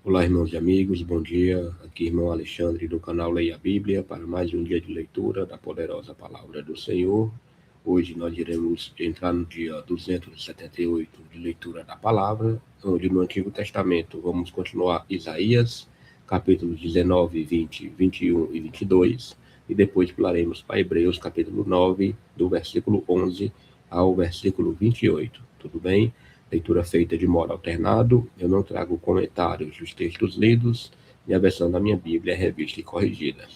Olá, irmãos e amigos, bom dia. Aqui, irmão Alexandre, do canal Leia a Bíblia, para mais um dia de leitura da poderosa palavra do Senhor. Hoje nós iremos entrar no dia 278 de leitura da palavra, onde no Antigo Testamento vamos continuar Isaías, capítulos 19, 20, 21 e 22, e depois pularemos para Hebreus, capítulo 9, do versículo 11 ao versículo 28. Tudo bem? Leitura feita de modo alternado, eu não trago comentários dos textos lidos, e a versão da minha Bíblia é revista e corrigida.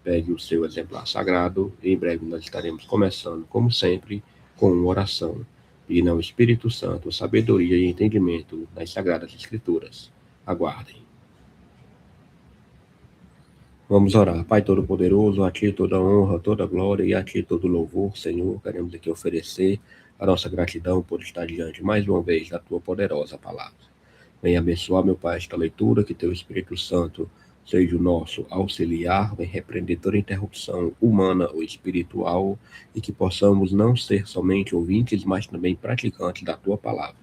Pegue o seu exemplar sagrado, e em breve nós estaremos começando, como sempre, com uma oração, pedindo ao Espírito Santo sabedoria e entendimento das Sagradas Escrituras. Aguardem. Vamos orar. Pai Todo-Poderoso, a Ti toda honra, toda glória e a Ti todo louvor, Senhor. Queremos aqui oferecer a nossa gratidão por estar diante mais uma vez da Tua poderosa palavra. Venha abençoar, meu Pai, esta leitura, que Teu Espírito Santo seja o nosso auxiliar, vem repreender toda interrupção humana ou espiritual e que possamos não ser somente ouvintes, mas também praticantes da Tua palavra.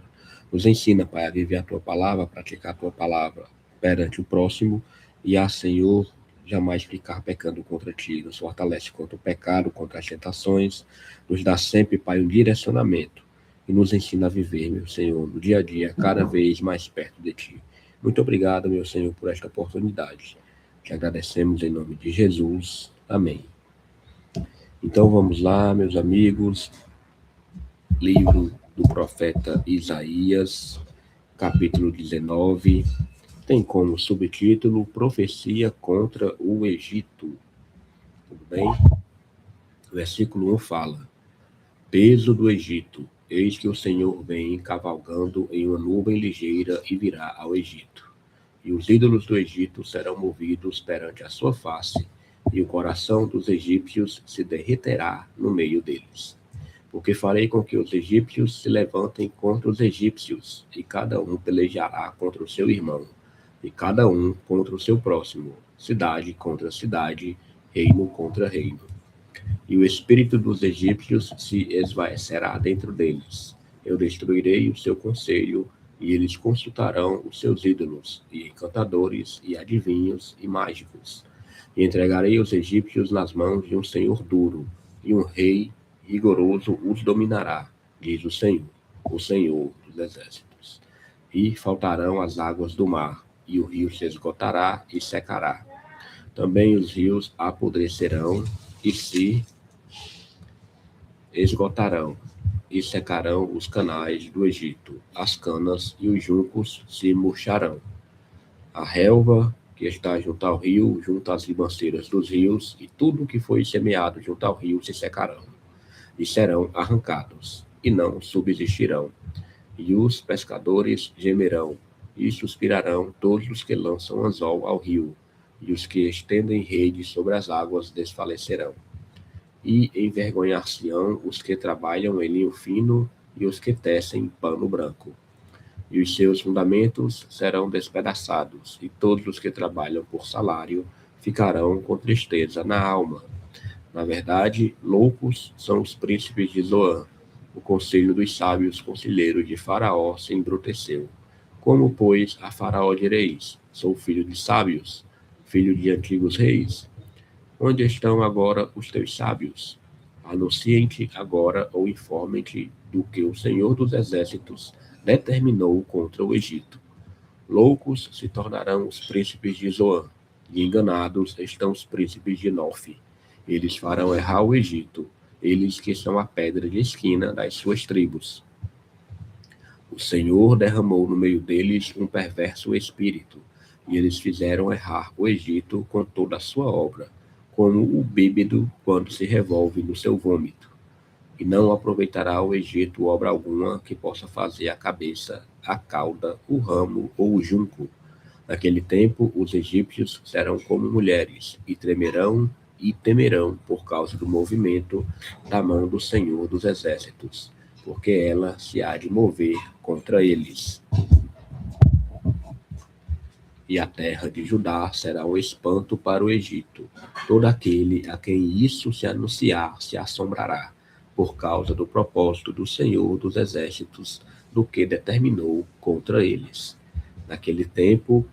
Nos ensina, Pai, a viver a Tua palavra, a praticar a Tua palavra perante o próximo e a, Senhor, jamais ficar pecando contra Ti. Nos fortalece contra o pecado, contra as tentações, nos dá sempre, Pai, um direcionamento e nos ensina a viver, meu Senhor, no dia a dia, cada vez mais perto de Ti. Muito obrigado, meu Senhor, por esta oportunidade. Te agradecemos em nome de Jesus. Amém. Então vamos lá, meus amigos. Livro do profeta Isaías, capítulo 19, tem como subtítulo Profecia contra o Egito. Tudo bem? O versículo 1 fala: Peso do Egito, eis que o Senhor vem cavalgando em uma nuvem ligeira e virá ao Egito. E os ídolos do Egito serão movidos perante a sua face, e o coração dos egípcios se derreterá no meio deles. Porque farei com que os egípcios se levantem contra os egípcios, e cada um pelejará contra o seu irmão, e cada um contra o seu próximo, cidade contra cidade, reino contra reino. E o espírito dos egípcios se esvaecerá dentro deles. Eu destruirei o seu conselho, e eles consultarão os seus ídolos, e encantadores, e adivinhos, e mágicos. E entregarei os egípcios nas mãos de um senhor duro, e um rei rigoroso os dominará, diz o Senhor dos exércitos. E faltarão as águas do mar, e o rio se esgotará e secará. Também os rios apodrecerão e se esgotarão, e secarão os canais do Egito. As canas e os juncos se murcharão. A relva que está junto ao rio, junto às ribanceiras dos rios, e tudo que foi semeado junto ao rio se secarão, e serão arrancados, e não subsistirão. E os pescadores gemerão, e suspirarão todos os que lançam anzol ao rio, e os que estendem redes sobre as águas desfalecerão. E envergonhar-se-ão os que trabalham em linho fino e os que tecem pano branco. E os seus fundamentos serão despedaçados, e todos os que trabalham por salário ficarão com tristeza na alma. Na verdade, loucos são os príncipes de Zoan. O conselho dos sábios conselheiros de Faraó se embruteceu. Como, pois, a Faraó direis? Sou filho de sábios, filho de antigos reis. Onde estão agora os teus sábios? Anunciem-te agora ou informem-te do que o Senhor dos Exércitos determinou contra o Egito. Loucos se tornarão os príncipes de Zoan, e enganados estão os príncipes de Nof. Eles farão errar o Egito, eles que são a pedra de esquina das suas tribos. O Senhor derramou no meio deles um perverso espírito, e eles fizeram errar o Egito com toda a sua obra, como o bêbado quando se revolve no seu vômito. E não aproveitará o Egito obra alguma que possa fazer a cabeça, a cauda, o ramo ou o junco. Naquele tempo, os egípcios serão como mulheres, e tremerão e temerão por causa do movimento da mão do Senhor dos Exércitos, porque ela se há de mover contra eles. E a terra de Judá será um espanto para o Egito. Todo aquele a quem isso se anunciar se assombrará, por causa do propósito do Senhor dos Exércitos, do que determinou contra eles. Naquele tempo,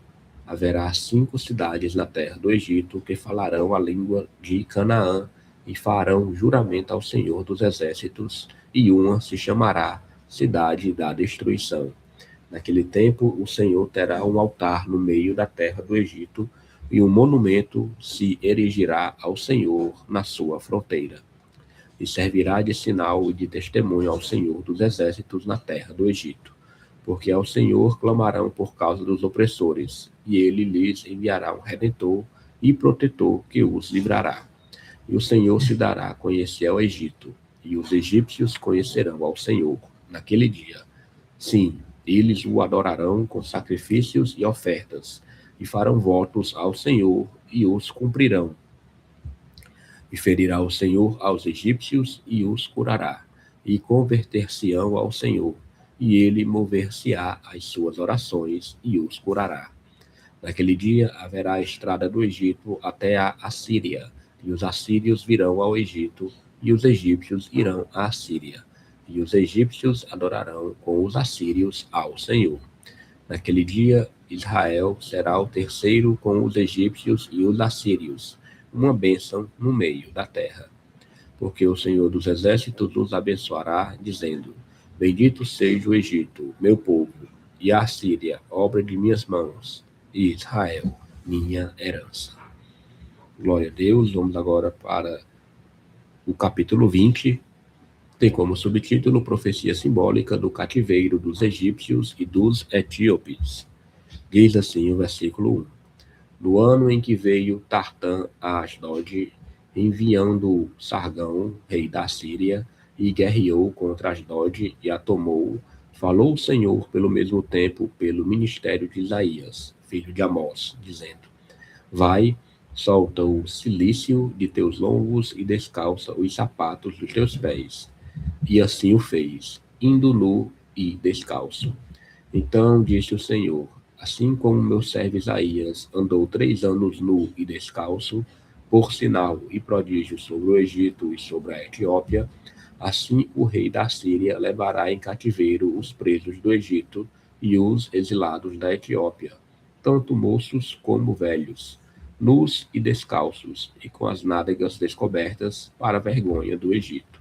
Haverá 5 cidades na terra do Egito que falarão a língua de Canaã e farão juramento ao Senhor dos Exércitos, e uma se chamará Cidade da Destruição. Naquele tempo, o Senhor terá um altar no meio da terra do Egito, e um monumento se erigirá ao Senhor na sua fronteira. E servirá de sinal e de testemunho ao Senhor dos Exércitos na terra do Egito. Porque ao Senhor clamarão por causa dos opressores, e ele lhes enviará um redentor e protetor que os livrará. E o Senhor se dará a conhecer ao Egito, e os egípcios conhecerão ao Senhor naquele dia. Sim, eles o adorarão com sacrifícios e ofertas, e farão votos ao Senhor e os cumprirão. E ferirá o Senhor aos egípcios e os curará, e converter-se-ão ao Senhor, e ele mover-se-á às suas orações e os curará. Naquele dia haverá a estrada do Egito até a Assíria, e os assírios virão ao Egito, e os egípcios irão à Assíria, e os egípcios adorarão com os assírios ao Senhor. Naquele dia, Israel será o terceiro com os egípcios e os assírios, uma bênção no meio da terra. Porque o Senhor dos Exércitos os abençoará, dizendo: Bendito seja o Egito, meu povo, e a Assíria, obra de minhas mãos, e Israel, minha herança. Glória a Deus. Vamos agora para o capítulo 20. Tem como subtítulo Profecia simbólica do cativeiro dos egípcios e dos etíopes. Diz assim o versículo 1. No ano em que veio Tartã a Asdod, enviando Sargão, rei da Síria, e guerreou contra Asdod e a tomou, falou o Senhor pelo mesmo tempo pelo ministério de Isaías, filho de Amós, dizendo: Vai, solta o cilício de teus lombos e descalça os sapatos dos teus pés. E assim o fez, indo nu e descalço. Então disse o Senhor: Assim como meu servo Isaías andou 3 anos nu e descalço, por sinal e prodígio sobre o Egito e sobre a Etiópia, assim o rei da Síria levará em cativeiro os presos do Egito e os exilados da Etiópia, tanto moços como velhos, nus e descalços, e com as nádegas descobertas, para a vergonha do Egito.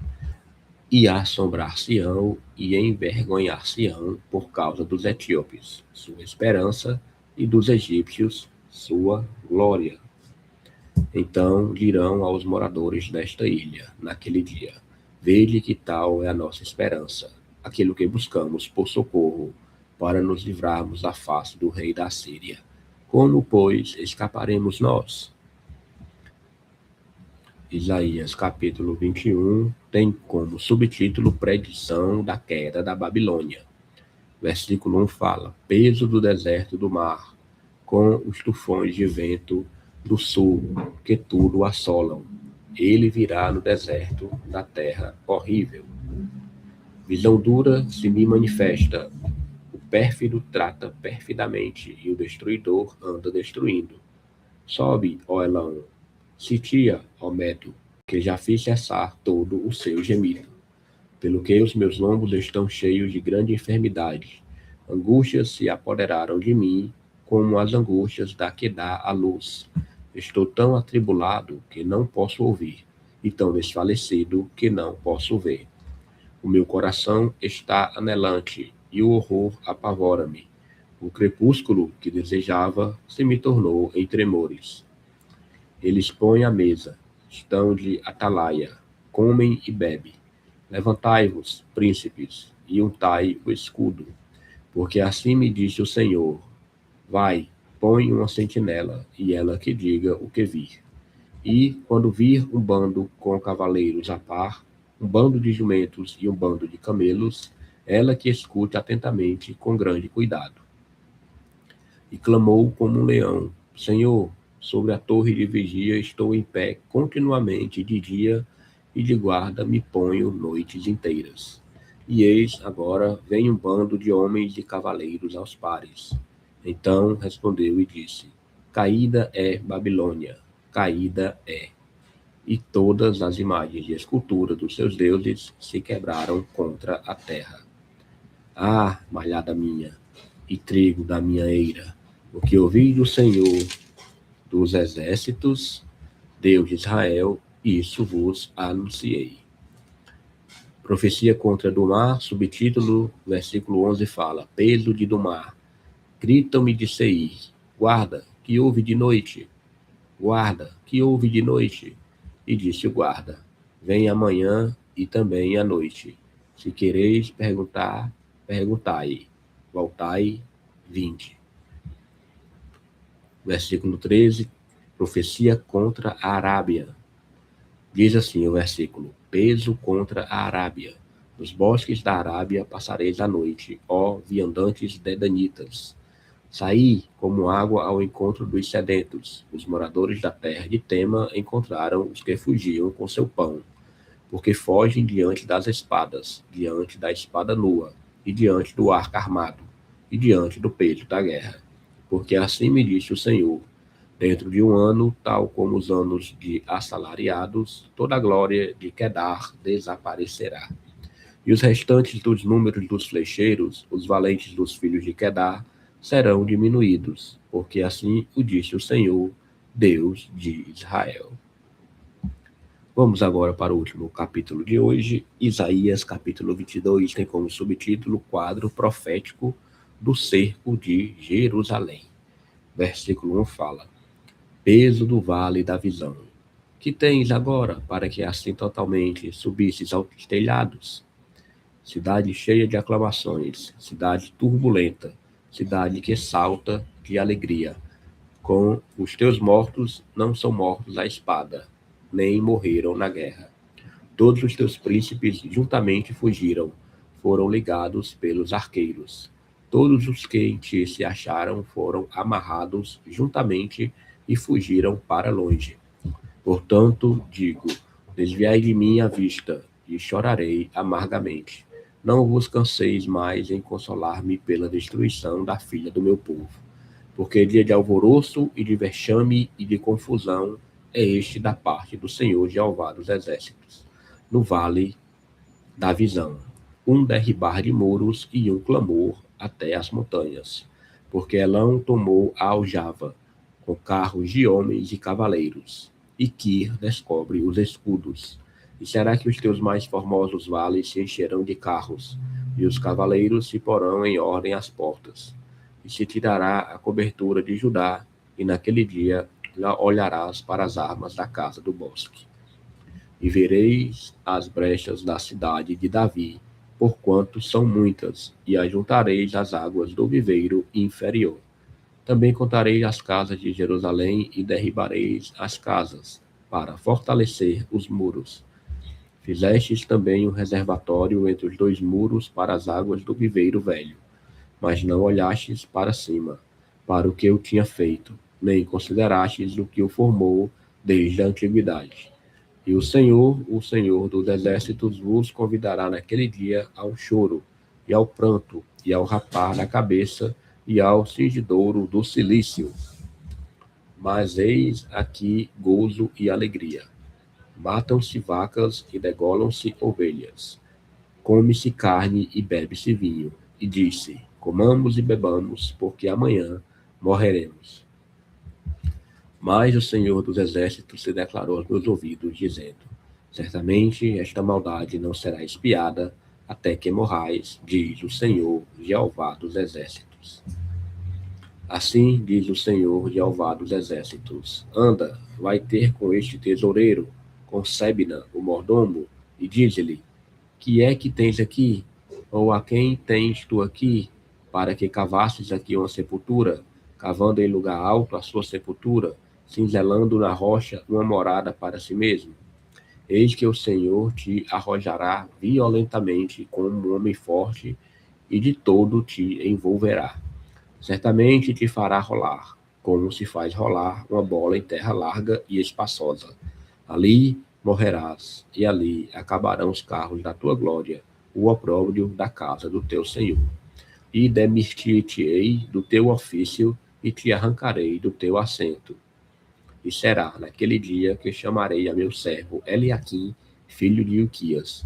E assombrar-se-ão e envergonhar-se-ão por causa dos etíopes, sua esperança, e dos egípcios, sua glória. Então dirão aos moradores desta ilha, naquele dia: Vede que tal é a nossa esperança, aquilo que buscamos por socorro, para nos livrarmos da face do rei da Síria. Como, pois, escaparemos nós? Isaías capítulo 21 tem como subtítulo Predição da queda da Babilônia. Versículo 1 fala: Peso do deserto do mar, com os tufões de vento do sul, que tudo assolam. Ele virá no deserto da terra horrível. Visão dura se me manifesta. O pérfido trata perfidamente, e o destruidor anda destruindo. Sobe, ó Elão, sitia, ó Medo, que já fiz cessar todo o seu gemido. Pelo que os meus lombos estão cheios de grande enfermidade. Angústias se apoderaram de mim, como as angústias da que dá a luz. Estou tão atribulado que não posso ouvir, e tão desfalecido que não posso ver. O meu coração está anelante, e o horror apavora-me. O crepúsculo que desejava se me tornou em tremores. Eles põem a mesa, estão de atalaia, comem e bebem. Levantai-vos, príncipes, e untai o escudo, porque assim me disse o Senhor: Vai, põe uma sentinela, e ela que diga o que vir. E, quando vir um bando com cavaleiros a par, um bando de jumentos e um bando de camelos, ela que escute atentamente com grande cuidado. E clamou como um leão: Senhor, sobre a torre de vigia estou em pé continuamente de dia, e de guarda me ponho noites inteiras. E eis, agora, vem um bando de homens e cavaleiros aos pares. Então respondeu e disse: Caída é Babilônia, caída é. E todas as imagens de escultura dos seus deuses se quebraram contra a terra. Ah, malhada minha, e trigo da minha eira, O que ouvi do Senhor dos Exércitos, Deus de Israel, isso vos anunciei. Profecia contra Dumar, subtítulo, versículo 11 fala: peso de Dumar, gritam-me de Seir, guarda, que houve de noite? Guarda, que houve de noite? E disse o guarda: vem amanhã e também à noite. Se quereis perguntar, perguntai. Voltai, vinde. Versículo 13, profecia contra a Arábia. Diz assim o versículo: peso contra a Arábia. Nos bosques da Arábia passareis a noite, ó viandantes dedanitas. Saí como água ao encontro dos sedentos. Os moradores da terra de Tema encontraram os que fugiam com seu pão, porque fogem diante das espadas, diante da espada nua, e diante do arco armado, e diante do peso da guerra. Porque assim me disse o Senhor: dentro de um ano, tal como os anos de assalariados, toda a glória de Quedar desaparecerá. E os restantes dos números dos flecheiros, os valentes dos filhos de Quedar, serão diminuídos, porque assim o disse o Senhor, Deus de Israel. Vamos agora para o último capítulo de hoje. Isaías, capítulo 22, tem como subtítulo Quadro Profético do Cerco de Jerusalém. Versículo 1 fala: peso do vale da visão. Que tens agora para que assim totalmente subisses aos telhados? Cidade cheia de aclamações, cidade turbulenta, cidade que salta de alegria. Com os teus mortos não são mortos à espada, nem morreram na guerra. Todos os teus príncipes juntamente fugiram, foram ligados pelos arqueiros. Todos os que em ti se acharam foram amarrados juntamente e fugiram para longe. Portanto, digo: desviai de mim a vista, e chorarei amargamente. Não vos canseis mais em consolar-me pela destruição da filha do meu povo. Porque dia de alvoroço e de vexame e de confusão é este da parte do Senhor Jeová dos Exércitos, no vale da visão. Um derribar de muros e um clamor até as montanhas. Porque Elão tomou a aljava, com carros de homens e cavaleiros, e Quir descobre os escudos. E será que os teus mais formosos vales se encherão de carros, e os cavaleiros se porão em ordem às portas? E se tirará a cobertura de Judá, e naquele dia olharás para as armas da casa do bosque. E vereis as brechas da cidade de Davi, porquanto são muitas, e ajuntareis as águas do viveiro inferior. Também contarei as casas de Jerusalém e derribareis as casas, para fortalecer os muros. Fizestes também um reservatório entre os dois muros para as águas do viveiro velho, mas não olhastes para cima, para o que eu tinha feito, nem considerastes o que o formou desde a antiguidade. E o Senhor dos Exércitos, vos convidará naquele dia ao choro, e ao pranto, e ao rapar da cabeça, e ao cingidouro do cilício. Mas eis aqui gozo e alegria. Matam-se vacas e degolam-se ovelhas. Come-se carne e bebe-se vinho. E disse: comamos e bebamos, porque amanhã morreremos. Mas o Senhor dos Exércitos se declarou aos meus ouvidos, dizendo: certamente esta maldade não será expiada, até que morrais, diz o Senhor, Jeová dos Exércitos. Assim diz o Senhor, Jeová dos Exércitos: anda, vai ter com este tesoureiro, com Sebna, o mordomo, e diz-lhe: que é que tens aqui? Ou a quem tens tu aqui, para que cavasses aqui uma sepultura, cavando em lugar alto a sua sepultura, cinzelando na rocha uma morada para si mesmo? Eis que o Senhor te arrojará violentamente como um homem forte, e de todo te envolverá. Certamente te fará rolar, como se faz rolar uma bola em terra larga e espaçosa. Ali morrerás, e ali acabarão os carros da tua glória, o opróbrio da casa do teu Senhor. E demistir-te-ei do teu ofício, e te arrancarei do teu assento. E será naquele dia que chamarei a meu servo Eliaquim, filho de Ilquias,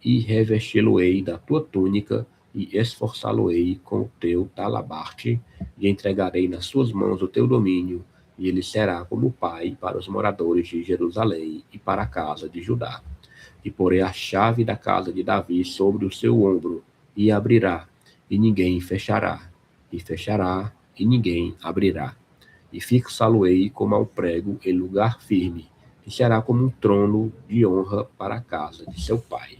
e revesti-lo-ei da tua túnica, e esforçá-lo-ei com o teu talabarte, e entregarei nas suas mãos o teu domínio, e ele será como pai para os moradores de Jerusalém e para a casa de Judá. E porei a chave da casa de Davi sobre o seu ombro, e abrirá, e ninguém fechará, e fechará, e ninguém abrirá. E fixá-lo-ei como ao prego em lugar firme, e será como um trono de honra para a casa de seu pai.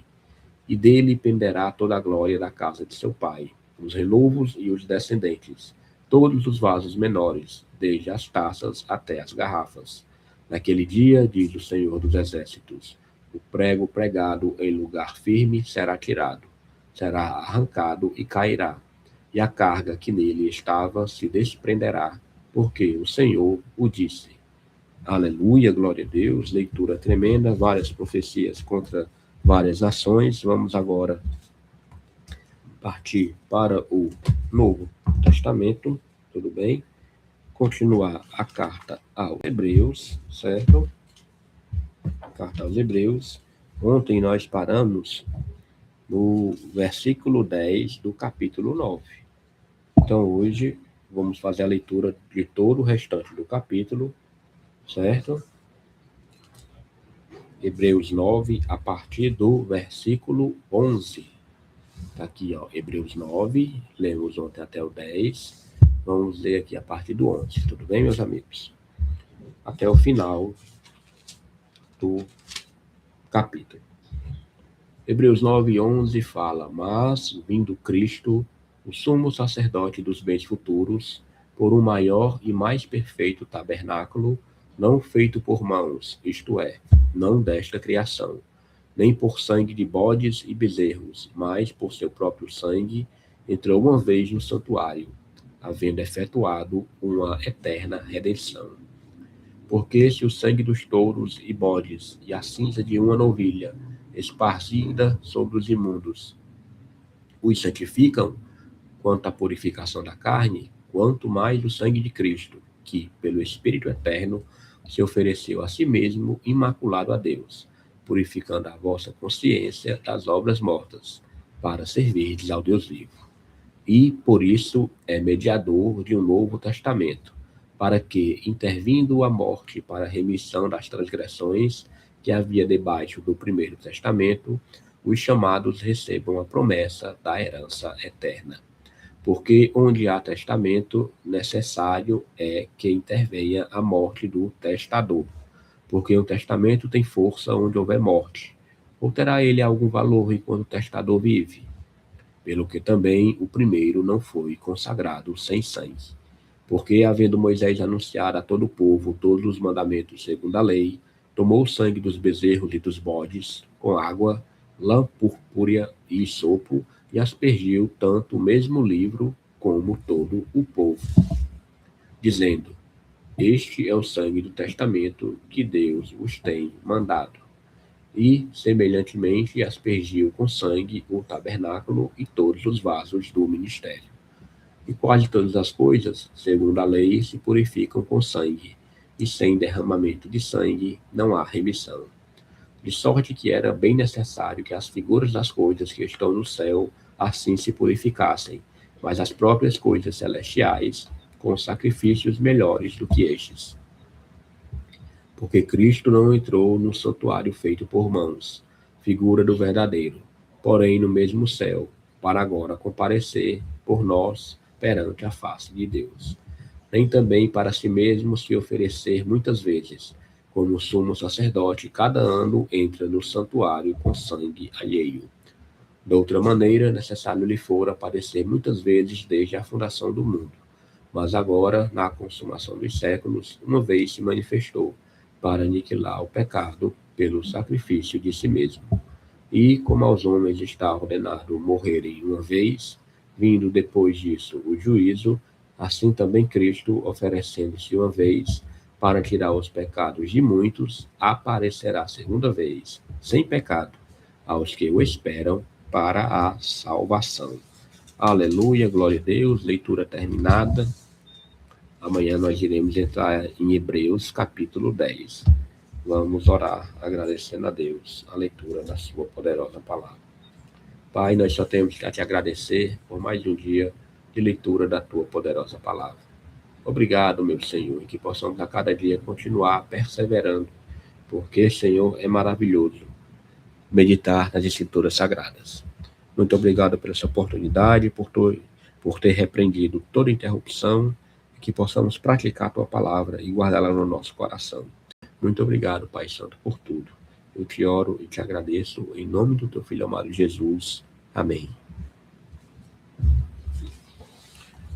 E dele penderá toda a glória da casa de seu pai, os renovos e os descendentes, todos os vasos menores, desde as taças até as garrafas. Naquele dia, diz o Senhor dos Exércitos, o prego pregado em lugar firme será tirado, será arrancado e cairá, e a carga que nele estava se desprenderá, porque o Senhor o disse. Aleluia, glória a Deus, leitura tremenda, várias profecias contra várias nações. Vamos agora partir para o Novo Testamento, tudo bem? Continuar a carta aos Hebreus, certo? Carta aos Hebreus. Ontem nós paramos no versículo 10 do capítulo 9. Então hoje vamos fazer a leitura de todo o restante do capítulo, certo? Hebreus 9, a partir do versículo 11. Tá aqui, ó, Hebreus 9, lemos ontem até o 10. Vamos ler aqui a partir do 11. Tudo bem, meus amigos? Até o final do capítulo. Hebreus 9, 11 fala: Mas, vindo Cristo, o sumo sacerdote dos bens futuros, por um maior e mais perfeito tabernáculo, não feito por mãos, isto é, não desta criação, nem por sangue de bodes e bezerros, mas por seu próprio sangue, entrou uma vez no santuário, havendo efetuado uma eterna redenção. Porque se o sangue dos touros e bodes e a cinza de uma novilha, esparzida sobre os imundos, os santificam, quanto à purificação da carne, quanto mais o sangue de Cristo, que, pelo Espírito Eterno, se ofereceu a si mesmo imaculado a Deus, purificando a vossa consciência das obras mortas, para servirdes ao Deus vivo. E, por isso, é mediador de um novo testamento, para que, intervindo a morte para a remissão das transgressões que havia debaixo do primeiro testamento, os chamados recebam a promessa da herança eterna. Porque onde há testamento, necessário é que intervenha a morte do testador, porque o testamento tem força onde houver morte. Ou terá ele algum valor enquanto o testador vive? Pelo que também o primeiro não foi consagrado sem sangue. Porque, havendo Moisés anunciado a todo o povo todos os mandamentos segundo a lei, tomou o sangue dos bezerros e dos bodes, com água, lã purpúrea e sopo, e aspergiu tanto o mesmo livro como todo o povo, dizendo: Este é o sangue do testamento que Deus vos tem mandado. E, semelhantemente, aspergiu com sangue o tabernáculo e todos os vasos do ministério. E quase todas as coisas, segundo a lei, se purificam com sangue, e sem derramamento de sangue não há remissão. De sorte que era bem necessário que as figuras das coisas que estão no céu assim se purificassem, mas as próprias coisas celestiais com sacrifícios melhores do que estes. Porque Cristo não entrou no santuário feito por mãos, figura do verdadeiro, porém no mesmo céu, para agora comparecer por nós perante a face de Deus. Nem também para si mesmo se oferecer muitas vezes, como o sumo sacerdote cada ano entra no santuário com sangue alheio. De outra maneira, necessário lhe fora padecer muitas vezes desde a fundação do mundo. Mas agora, na consumação dos séculos, uma vez se manifestou, para aniquilar o pecado pelo sacrifício de si mesmo. E, como aos homens está ordenado morrerem uma vez, vindo depois disso o juízo, assim também Cristo, oferecendo-se uma vez para tirar os pecados de muitos, aparecerá segunda vez, sem pecado, aos que o esperam para a salvação. Aleluia, glória a Deus, leitura terminada. Amanhã nós iremos entrar em Hebreus, capítulo 10. Vamos orar, agradecendo a Deus a leitura da sua poderosa palavra. Pai, nós só temos a te agradecer por mais um dia de leitura da tua poderosa palavra. Obrigado, meu Senhor, e que possamos a cada dia continuar perseverando, porque, Senhor, é maravilhoso meditar nas Escrituras Sagradas. Muito obrigado pela essa oportunidade, por ter repreendido toda interrupção, e que possamos praticar a tua palavra e guardá-la no nosso coração. Muito obrigado, Pai Santo, por tudo. Eu te oro e te agradeço em nome do teu Filho amado Jesus. Amém.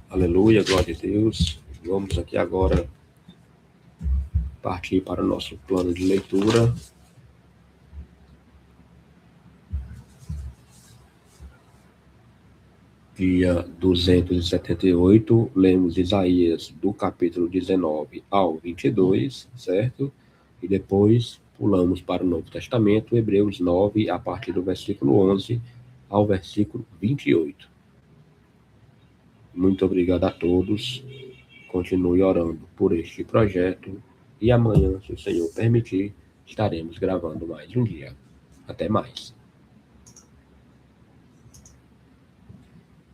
Aleluia, glória a Deus. Vamos aqui agora partir para o nosso plano de leitura. Dia 278, lemos Isaías do capítulo 19 ao 22, certo? E depois pulamos para o Novo Testamento, Hebreus 9, a partir do versículo 11 ao versículo 28. Muito obrigado a todos. Continue orando por este projeto. E amanhã, se o Senhor permitir, estaremos gravando mais um dia. Até mais.